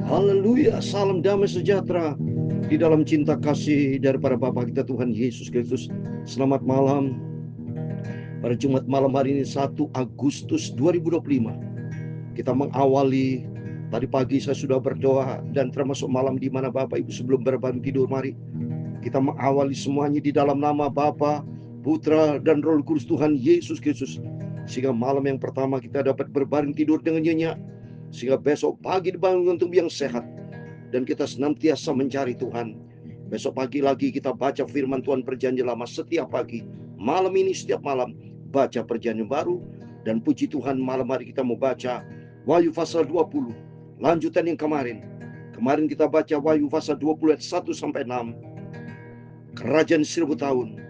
Haleluya, salam damai sejahtera di dalam cinta kasih daripada Bapa kita Tuhan Yesus Kristus. Selamat malam pada Jumat malam hari ini 1 Agustus 2025. Kita mengawali, tadi pagi saya sudah berdoa dan termasuk malam di mana Bapak Ibu sebelum berbangun tidur, mari kita mengawali semuanya di dalam nama Bapa, Putra dan Roh Kudus Tuhan Yesus Kristus. Sehingga malam yang pertama kita dapat berbaring tidur dengan nyenyak, sehingga besok pagi dibangun untuk yang sehat, dan kita senantiasa mencari Tuhan. Besok pagi lagi kita baca firman Tuhan perjanjian lama setiap pagi. Malam ini setiap malam baca perjanjian baru. Dan puji Tuhan, malam hari kita mau baca Wahyu pasal 20. Lanjutan yang kemarin. Kemarin kita baca Wahyu pasal 20 ayat 1 sampai 6. Kerajaan 1000 tahun.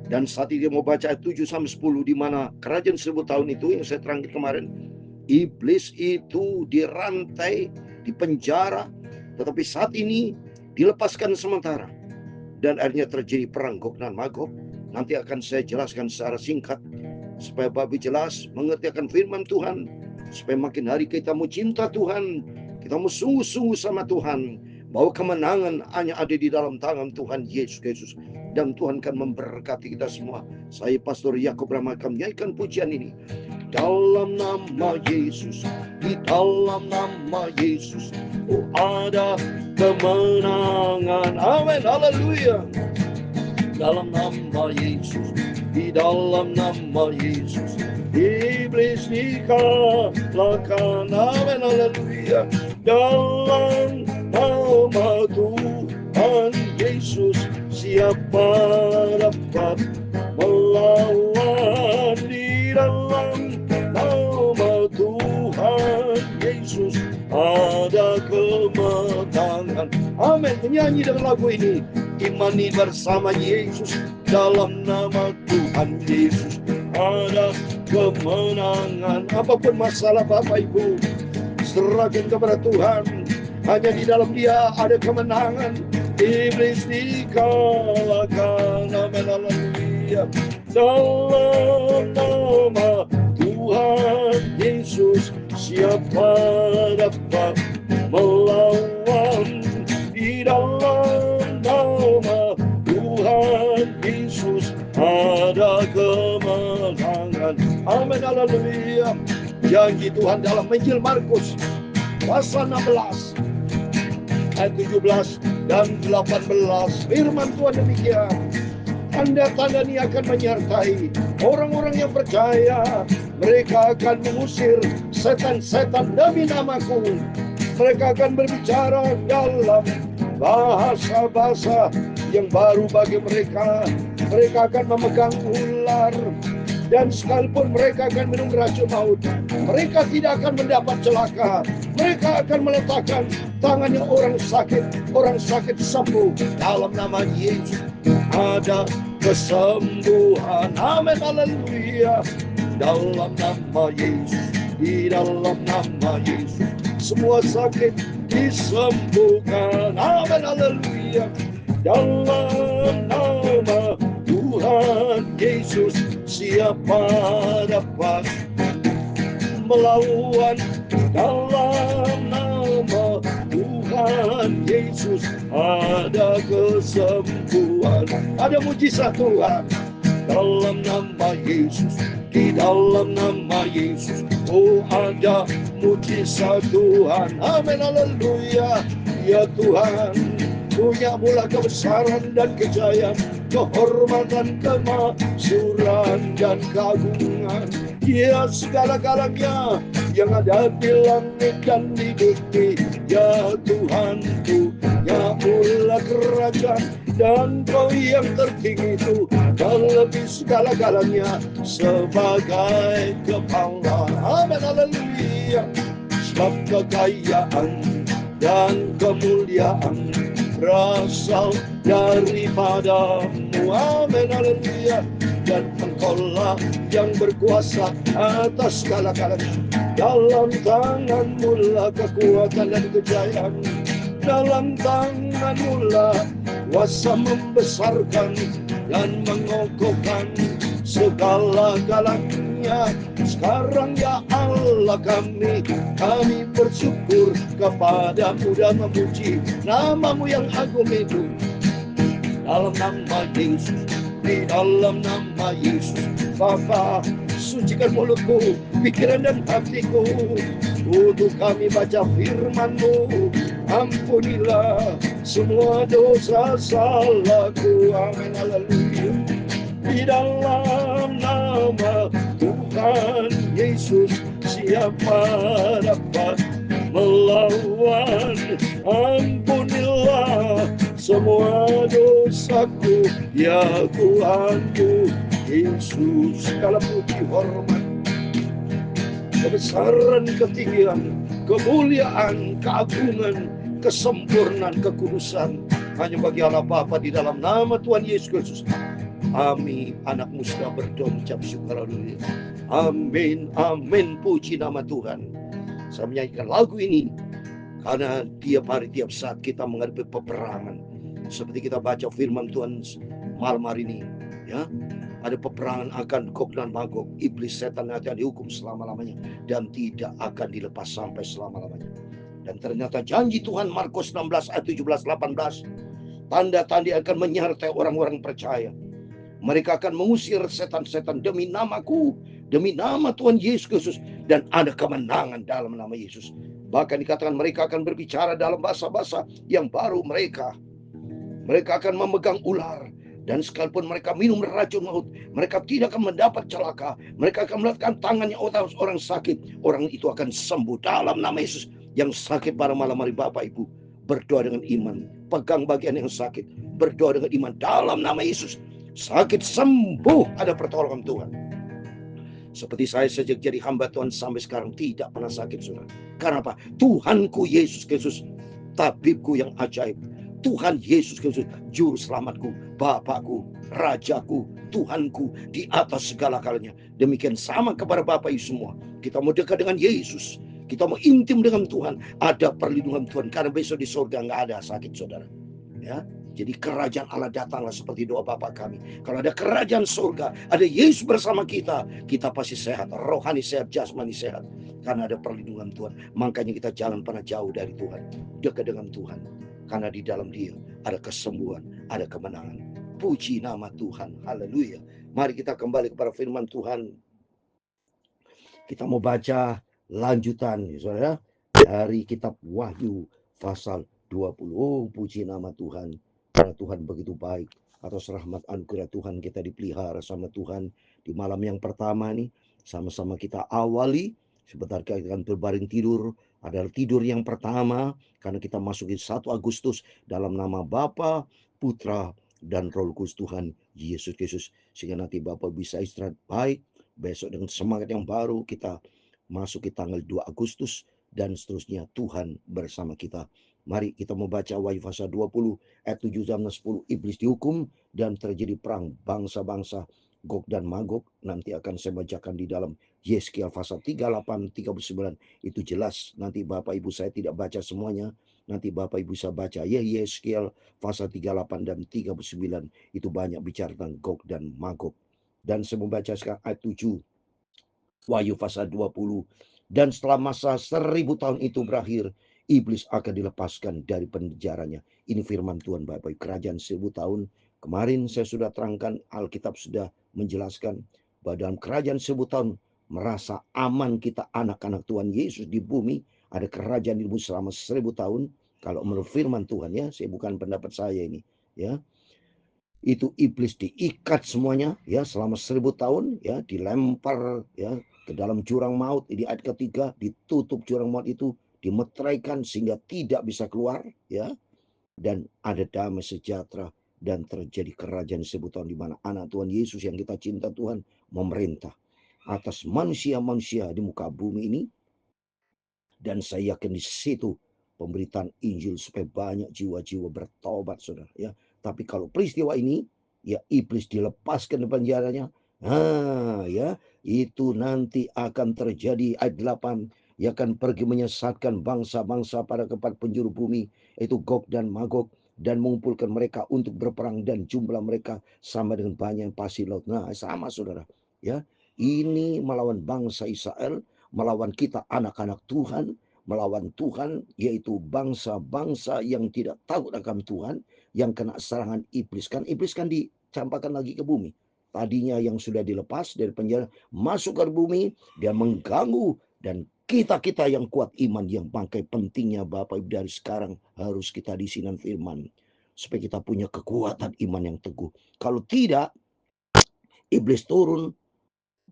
Dan saat ini mau baca ayat 7 sampai 10, di mana kerajaan 1000 tahun itu yang saya terangkan kemarin. Iblis itu dirantai, dipenjara, tetapi saat ini dilepaskan sementara. Dan akhirnya terjadi perang Gog dan Magog. Nanti akan saya jelaskan secara singkat, supaya Bapak jelas mengerti akan firman Tuhan, supaya makin hari kita mau cinta Tuhan, kita mau sungguh-sungguh sama Tuhan, bahwa kemenangan hanya ada di dalam tangan Tuhan Yesus Kristus. Dan Tuhan akan memberkati kita semua. Saya Pastor Yakub Rama akan menyanyikan pujian ini. Dalam nama Yesus, di dalam nama Yesus, oh ada kemenangan. Amin, haleluya. Dalam nama Yesus, di dalam nama Yesus, iblis dikalahkan. Amin, haleluya. Dalam nama Tuhan Yesus, siapa dapat melawan? Di dalam nama Tuhan Yesus ada kemenangan. Amin. Menyanyi dengan lagu ini, imani bersama Yesus. Dalam nama Tuhan Yesus ada kemenangan. Apapun masalah Bapak Ibu, serahkan kepada Tuhan. Hanya di dalam Dia ada kemenangan. Iblis dikalahkan. Amin, haleluya. Dalam nama Tuhan Yesus, siapa dapat melawan? Di dalam nama Tuhan Yesus ada kemenangan. Amin, haleluya. Janji Tuhan dalam Injil Markus pasal 16 ayat 17 dan 18, firman Tuhan demikian. Tanda-tanda ini akan menyertai orang-orang yang percaya. Mereka akan mengusir setan-setan demi namaku. Mereka akan berbicara dalam bahasa-bahasa yang baru bagi mereka. Mereka akan memegang ular, dan sekalipun mereka akan minum racun maut, mereka tidak akan mendapat celaka. Mereka akan meletakkan tangannya orang sakit sembuh. Dalam nama Yesus ada kesembuhan. Amin, haleluya. Dalam nama Yesus, di dalam nama Yesus, semua sakit disembuhkan. Amin, haleluya. Dalam nama Tuhan Yesus, siapa dapat melawan? Dalam nama Tuhan Yesus ada kesembuhan, ada mujizat Tuhan. Dalam nama Yesus, di dalam nama Yesus, oh ada mujizat Tuhan. Amin, haleluya. Ya Tuhan, punya mula kebesaran dan kejayaan, kehormatan, kemakmuran dan keagungan. Ya segala-galanya yang ada di langit dan di bumi. Ya Tuhanku, ya mula kerajaan, dan Kau yang tertinggi itu, terlebih segala-galanya sebagai kepala. Amin, haleluya. Sebab kekayaan dan kemuliaan berasal daripadamu. Amin, haleluya. Dan Engkaulah yang berkuasa atas segala-galanya. Dalam tangan-Mu lah kekuatan dan kejayaan. Dalam tangan-Mu lah kuasa membesarkan dan mengokohkan segala-galanya. semuanya. Sekarang ya Allah kami bersyukur kepadamu dan memuji namamu yang agung itu. Dalam nama Yesus, di dalam nama Yesus, Bapa, sucikan mulutku, pikiran dan hatiku, untuk kami baca firman-Mu. Ampunilah semua dosa salahku. Amin, haleluya. Di dalam nama Tuhan Yesus, siapa dapat melawan? Ampunilah semua dosaku, ya Tuhanku Yesus. Segala puji hormat, kebesaran, ketinggian, kemuliaan, keagungan, kesempurnaan, kekudusan hanya bagi Allah Bapa di dalam nama Tuhan Yesus Kristus. Amin. Anakmu sudah berdoa mengucap syukur, haleluya. Amin, amin. Puji nama Tuhan. Saya menyanyikan lagu ini karena tiap hari, tiap saat kita menghadapi peperangan. Seperti kita baca firman Tuhan malam hari ini, ya, ada peperangan akan Gog dan Magog. Iblis setan akan dihukum selama-lamanya dan tidak akan dilepas sampai selama-lamanya. Dan ternyata janji Tuhan Markus 16 ayat 17-18, tanda-tanda akan menyertai orang-orang percaya. Mereka akan mengusir setan-setan demi namaku, demi nama Tuhan Yesus Kristus, dan ada kemenangan dalam nama Yesus. Bahkan dikatakan mereka akan berbicara dalam bahasa-bahasa yang baru. Mereka akan memegang ular, dan sekalipun mereka minum racun maut, mereka tidak akan mendapat celaka. Mereka akan meletakkan tangannya orang sakit, orang itu akan sembuh dalam nama Yesus. Yang sakit pada malam hari, Bapak Ibu, berdoa dengan iman, pegang bagian yang sakit, berdoa dengan iman dalam nama Yesus. Sakit sembuh, ada pertolongan Tuhan. Seperti saya sejak jadi hamba Tuhan sampai sekarang tidak pernah sakit, saudara. Karena apa? Tuhanku Yesus Kristus, tabibku yang ajaib. Tuhan Yesus Kristus, juru selamatku, Bapakku, Rajaku, Tuhanku di atas segala kalanya. Demikian sama kepada Bapak Ibu semua. Kita mau dekat dengan Yesus, kita mau intim dengan Tuhan, ada perlindungan Tuhan. Karena besok di surga nggak ada sakit, saudara. Ya, jadi kerajaan Allah datanglah seperti doa Bapa kami. Kalau ada kerajaan surga, ada Yesus bersama kita, kita pasti sehat, rohani sehat, jasmani sehat. Karena ada perlindungan Tuhan. Makanya kita jangan pernah jauh dari Tuhan, dekat dengan Tuhan. Karena di dalam Dia ada kesembuhan, ada kemenangan. Puji nama Tuhan, haleluya. Mari kita kembali kepada firman Tuhan. Kita mau baca lanjutan, saudara, dari kitab Wahyu pasal 20. Oh, puji nama Tuhan. Karena Tuhan begitu baik. Atas rahmat anugerah Tuhan kita dipelihara sama Tuhan di malam yang pertama nih. Sama-sama kita awali. Sebentar kita akan berbaring tidur. Adalah tidur yang pertama. Karena kita masuki 1 Agustus dalam nama Bapa, Putra, dan Roh Kudus Tuhan Yesus Kristus. Sehingga nanti Bapak bisa istirahat baik. Besok dengan semangat yang baru kita masuk ke tanggal 2 Agustus dan seterusnya. Tuhan bersama kita. Mari kita membaca Wahyu pasal 20 ayat 7 sampai 10. Iblis dihukum dan terjadi perang bangsa-bangsa Gog dan Magog. Nanti akan saya bacakan di dalam Yeskiel pasal 38-39. Itu jelas. Nanti Bapak Ibu saya tidak baca semuanya. Nanti Bapak Ibu saya baca Yeskiel pasal 38 dan 39. Itu banyak bicara tentang Gog dan Magog. Dan saya membaca sekarang ayat 7. Wahyu pasal 20. Dan setelah masa 1000 tahun itu berakhir, iblis akan dilepaskan dari penjaranya. Ini firman Tuhan Bapak. Kerajaan 1000 tahun. Kemarin saya sudah terangkan, Alkitab sudah menjelaskan bahwa dalam kerajaan 1000 tahun merasa aman kita anak-anak Tuhan Yesus di bumi. Ada kerajaan di bumi selama 1000 tahun. Kalau menurut firman Tuhan, ya, saya bukan pendapat saya ini, ya. Itu iblis diikat semuanya, ya, selama 1000 tahun, ya, dilempar, ya, ke dalam jurang maut. Di ayat ketiga, ditutup jurang maut itu, dimeteraikan sehingga tidak bisa keluar, ya, dan ada damai sejahtera dan terjadi kerajaan 1000 tahun di mana anak Tuhan Yesus yang kita cinta Tuhan memerintah atas manusia-manusia di muka bumi ini. Dan saya yakin di situ pemberitaan Injil supaya banyak jiwa-jiwa bertobat, saudara, ya. Tapi kalau peristiwa ini, ya, iblis dilepaskan dari penjaranya, ya, itu nanti akan terjadi ayat 8, ia akan pergi menyesatkan bangsa-bangsa pada keempat penjuru bumi, yaitu Gog dan Magog, dan mengumpulkan mereka untuk berperang, dan jumlah mereka sama dengan banyak yang pasir laut. Nah, sama, saudara, ya. Ini melawan bangsa Israel, melawan kita anak-anak Tuhan, melawan Tuhan, yaitu bangsa-bangsa yang tidak takut akan Tuhan, yang kena serangan iblis. Kan iblis kan dicampakkan lagi ke bumi. Tadinya yang sudah dilepas dari penjara, masuk ke bumi, dia mengganggu. Dan kita-kita yang kuat iman, yang bangkai pentingnya Bapak Ibu dari sekarang harus kita diisinan firman. Supaya kita punya kekuatan iman yang teguh. Kalau tidak, iblis turun,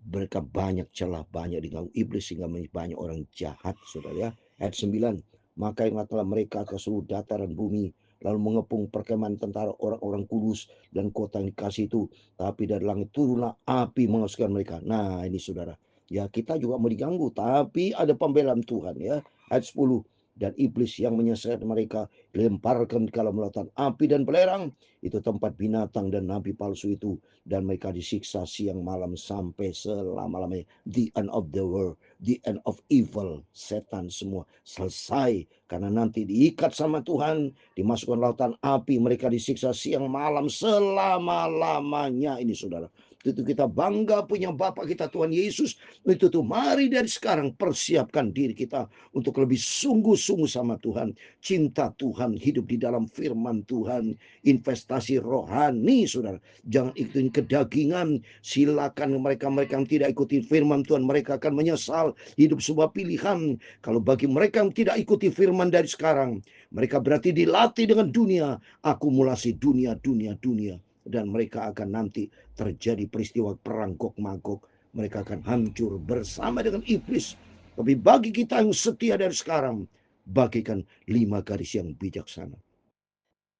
mereka banyak celah, banyak diganggu iblis sehingga banyak orang jahat, saudara ya. Ayat 9, maka ingatlah mereka ke seluruh dataran bumi, lalu mengepung perkemahan tentara orang-orang kudus dan kota yang dikasih itu. Tapi dari langit turunlah api menghanguskan mereka. Nah ini saudara, ya kita juga mau diganggu, tapi ada pembelaan Tuhan ya. Ayat 10, dan iblis yang menyesatkan mereka lemparkan ke dalam lautan api dan belerang, itu tempat binatang dan nabi palsu itu, dan mereka disiksa siang malam sampai selama-lamanya. The end of the world, the end of evil, setan semua selesai, karena nanti diikat sama Tuhan, dimasukkan lautan api, mereka disiksa siang malam selama-lamanya. Ini saudara, itu kita bangga punya Bapa kita Tuhan Yesus. Itu tuh mari dari sekarang persiapkan diri kita untuk lebih sungguh-sungguh sama Tuhan, cinta Tuhan, hidup di dalam firman Tuhan, investasi rohani saudara. Jangan ikutin kedagingan. Silakan mereka-mereka yang tidak ikuti firman Tuhan, mereka akan menyesal. Hidup sebuah pilihan. Kalau bagi mereka yang tidak ikuti firman dari sekarang, mereka berarti dilatih dengan dunia, akumulasi dunia. Dan mereka akan nanti terjadi peristiwa perang Gog Magog. Mereka akan hancur bersama dengan iblis. Tapi bagi kita yang setia dari sekarang, bagikan 5 garis yang bijaksana.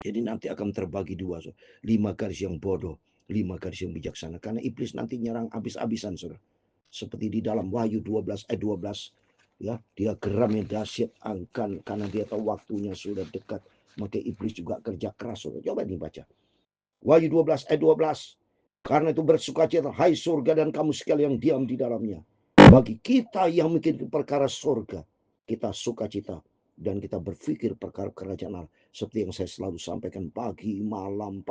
Jadi nanti akan terbagi 2, 5 garis yang bodoh, 5 garis yang bijaksana. Karena iblis nanti nyerang habis-habisan, saudara. Seperti di dalam Wahyu 12 ayat 12, ya, dia geramnya dahsyat akan karena dia tahu waktunya sudah dekat. Maka iblis juga kerja keras, saudara. Coba dibaca. Wahyu 12 ayat 12. Karena itu bersukacita, hai surga dan kamu sekalian yang diam di dalamnya. Bagi kita yang mungkin perkara surga, kita sukacita dan kita berpikir perkara kerajaan Allah. Seperti yang saya selalu sampaikan pagi malam.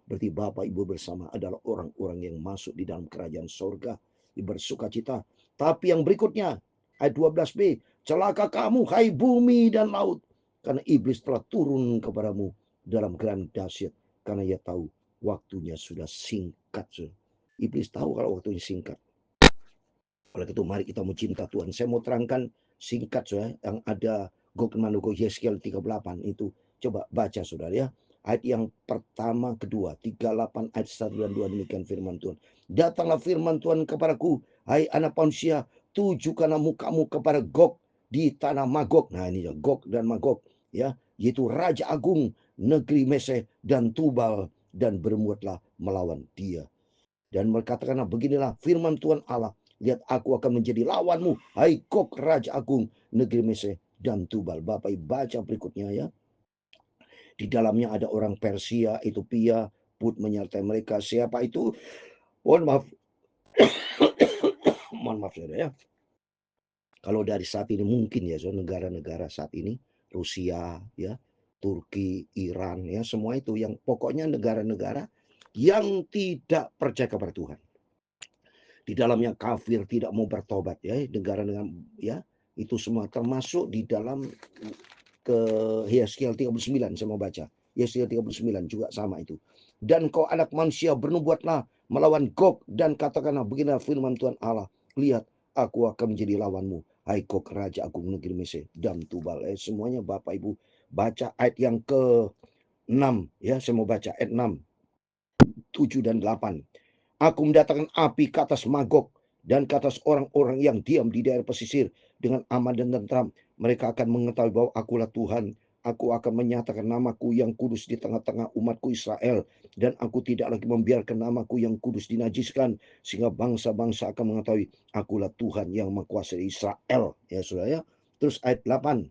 Berarti Bapak Ibu bersama adalah orang-orang yang masuk di dalam kerajaan surga, bersukacita. Tapi yang berikutnya, ayat 12b, celaka kamu hai bumi dan laut, karena iblis telah turun kepadamu dalam geram dahsyat, karena ia tahu waktunya sudah singkat. Iblis tahu kalau waktunya singkat. Oleh itu mari kita mau cinta Tuhan. Saya mau terangkan singkat saudara, yang ada Gog Magog Yeskiel 38 itu. Coba baca saudara ya. Ayat yang pertama, kedua, 38 ayat 1 dan 2 demikian firman Tuhan. Datanglah firman Tuhan kepadaku, hai anak manusia, tujukanlah mukamu kepada Gog di tanah Magog. Nah ini Gog dan Magog ya, yaitu Raja Agung negeri Meseh dan Tubal, dan bermuatlah melawan dia. Dan berkatakanlah beginilah firman Tuhan Allah, lihat aku akan menjadi lawanmu, hai Gog Raja Agung negeri Meseh dan Tubal. Bapak Ibu baca berikutnya ya. Di dalamnya ada orang Persia, Ethiopia, Put menyertai mereka. Siapa itu? Mohon maaf. Mohon maaf saudara ya. Kalau dari saat ini mungkin ya, so, negara-negara saat ini, Rusia ya, Turki, Iran ya, semua itu yang pokoknya negara-negara yang tidak percaya kepada Tuhan. Di dalamnya kafir, tidak mau bertobat ya, negara-negara ya, itu semua termasuk di dalam ke Yeskiel 39 saya mau baca. Yeskiel 39 juga sama itu. Dan kau anak manusia bernubuatlah melawan Gog dan katakanlah beginilah firman Tuhan Allah, lihat aku akan menjadi lawanmu, hai Gog Raja Agung negeri Meseh dan Tubal. Semuanya Bapak Ibu baca ayat yang ke-6 ya, saya mau baca ayat 6, 7 dan 8. Aku mendatangkan api ke atas Magog dan ke atas orang-orang yang diam di daerah pesisir dengan aman dan tentram. Mereka akan mengetahui bahwa akulah Tuhan. Aku akan menyatakan namaku yang kudus di tengah-tengah umatku Israel. Dan aku tidak lagi membiarkan namaku yang kudus dinajiskan. Sehingga bangsa-bangsa akan mengetahui akulah Tuhan yang menguasai Israel. Ya saudara ya. Terus ayat 8.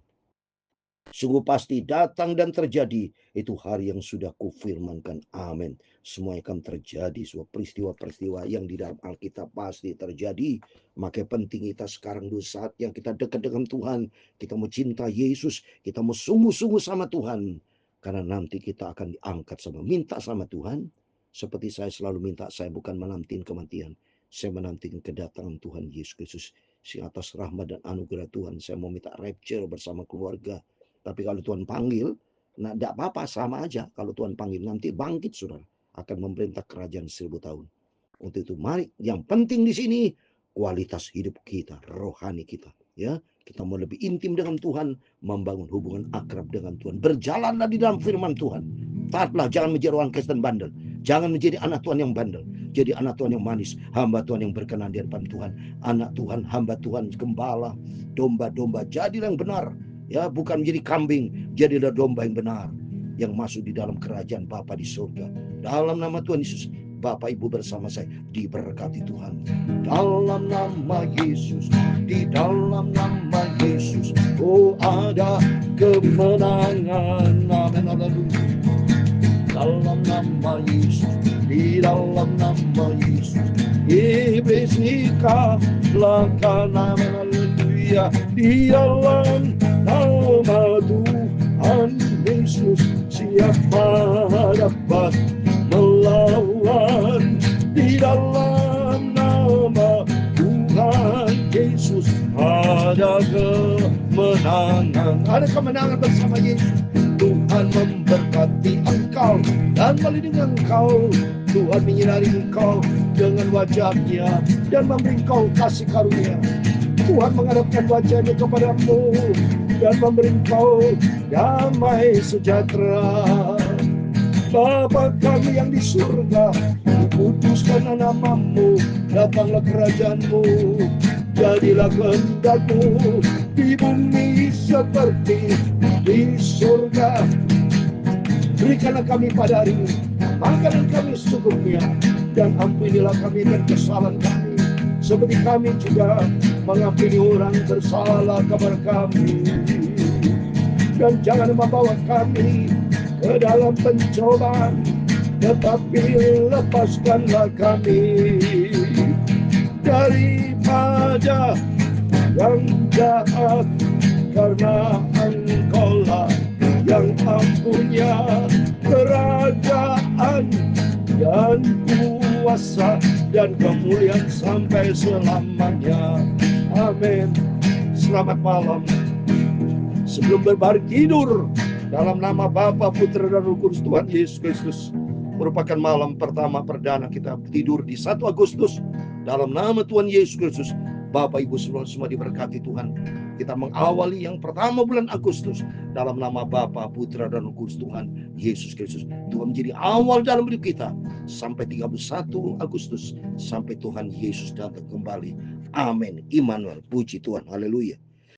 Sungguh pasti datang dan terjadi itu hari yang sudah kufirmankan. Amin. Semua akan terjadi, sebuah peristiwa-peristiwa yang di dalam Alkitab pasti terjadi. Maka penting kita sekarang dulu saat yang kita dekat dengan Tuhan, kita mau cinta Yesus, kita mau sungguh-sungguh sama Tuhan. Karena nanti kita akan diangkat minta sama Tuhan. Seperti saya selalu minta, saya bukan menanti kematian. Saya menanti kedatangan Tuhan Yesus Kristus. Si atas rahmat dan anugerah Tuhan, saya mau minta rapture bersama keluarga. Tapi kalau Tuhan panggil, nah tidak apa-apa, sama aja. Kalau Tuhan panggil nanti bangkit, saudara, akan memerintah kerajaan 1000 tahun. Untuk itu mari, yang penting di sini kualitas hidup kita, rohani kita, ya. Kita mau lebih intim dengan Tuhan, membangun hubungan akrab dengan Tuhan. Berjalanlah di dalam firman Tuhan. Taatlah, jangan menjadi orang Kristen bandel. Jangan menjadi anak Tuhan yang bandel. Jadi anak Tuhan yang manis, hamba Tuhan yang berkenan di hadapan Tuhan. Anak Tuhan, hamba Tuhan, gembala, domba-domba. Jadilah yang benar, ya, bukan menjadi kambing. Jadilah domba yang benar, yang masuk di dalam kerajaan Bapa di surga. Dalam nama Tuhan Yesus, Bapak Ibu bersama saya diberkati Tuhan. Dalam nama Yesus, di dalam nama Yesus, oh ada kemenangan. Amin, haleluya. Dalam nama Yesus, di dalam nama Yesus, iblis nikahlah kanan. Haleluya. Di dalam nama Tuhan Yesus, siapa dapat melawan? Di dalam nama Tuhan Yesus ada kemenangan. Ada kemenangan bersama Yesus. Tuhan memberkati engkau dan melindungi engkau. Tuhan menyinari engkau dengan wajah-Nya dan memberi engkau kasih karunia. Tuhan menghadapkan wajah-Nya kepadamu dan memberi engkau damai sejahtera. Bapa kami yang di surga, kuduskan namamu, datanglah kerajaanmu, jadilah kehendak-Mu di bumi seperti di surga. Berikanlah kami pada hari ini makanan kami secukupnya, dan ampunilah kami dan kesalahan kami, seperti kami juga mengampuni orang bersalah kepada kami. Dan jangan membawa kami ke dalam pencobaan, tetapi lepaskanlah kami daripada yang jahat, karena Engkaulah yang mempunyai kerajaan dan kuasa dan kemuliaan sampai selamanya. Amin. Selamat malam. Sebelum berbaring tidur, dalam nama Bapa, Putra, dan Roh Kudus, Tuhan Yesus Kristus, merupakan malam pertama perdana kita tidur di 1 Agustus. Dalam nama Tuhan Yesus Kristus, Bapak Ibu semua diberkati Tuhan. Kita mengawali yang pertama bulan Agustus dalam nama Bapa, Putra, dan Roh Kudus, Tuhan Yesus Kristus. Tuhan menjadi awal dalam hidup kita sampai 31 Agustus, sampai Tuhan Yesus datang kembali. Amin. Immanuel, puji Tuhan. Haleluya.